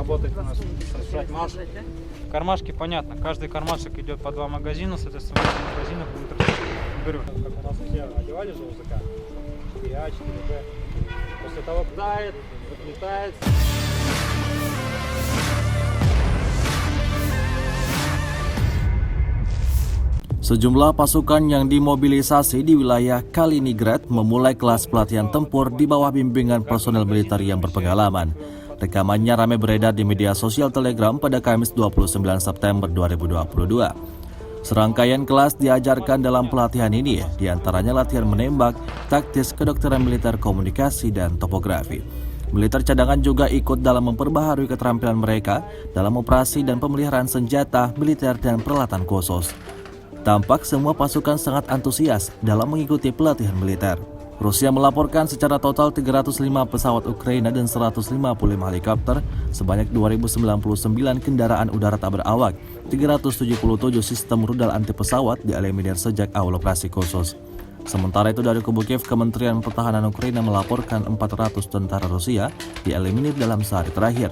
работать у нас сажать марш. Кармашки, понятно, каждый кармашек идет по 2 магазина, соответственно, в этих магазинах будет расположен. Говорю, как у нас все одевали же УЗК, 4А, 4Б. После того, дает, заплетает. Sejumlah pasukan yang dimobilisasi di wilayah Kaliningrad memulai kelas pelatihan tempur di bawah bimbingan personel militer yang berpengalaman. Rekamannya ramai beredar di media sosial Telegram pada Kamis 29 September 2022. Serangkaian kelas diajarkan dalam pelatihan ini, diantaranya latihan menembak, taktis, kedokteran militer, komunikasi, dan topografi. Militer cadangan juga ikut dalam memperbaharui keterampilan mereka dalam operasi dan pemeliharaan senjata, militer, dan peralatan khusus. Tampak semua pasukan sangat antusias dalam mengikuti pelatihan militer. Rusia melaporkan secara total 305 pesawat Ukraina dan 155 helikopter, sebanyak 2.099 kendaraan udara tak berawak, 377 sistem rudal anti pesawat dieliminir sejak awal operasi khusus. Sementara itu dari kubu Kiev, Kementerian Pertahanan Ukraina melaporkan 400 tentara Rusia dieliminir dalam sehari terakhir.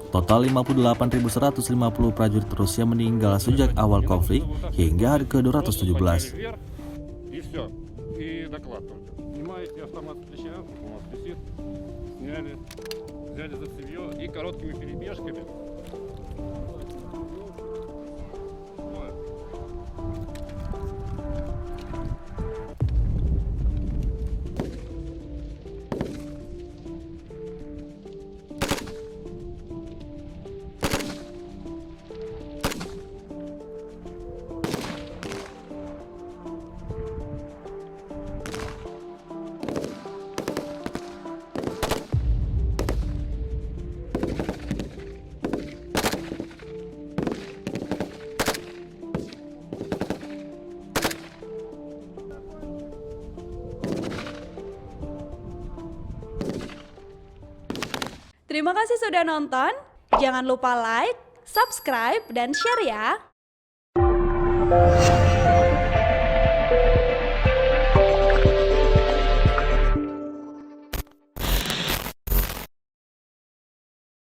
Total 58.150 prajurit Rusia meninggal sejak awal konflik hingga hari ke-217. Terima kasih sudah nonton. Jangan lupa like, subscribe, dan share ya.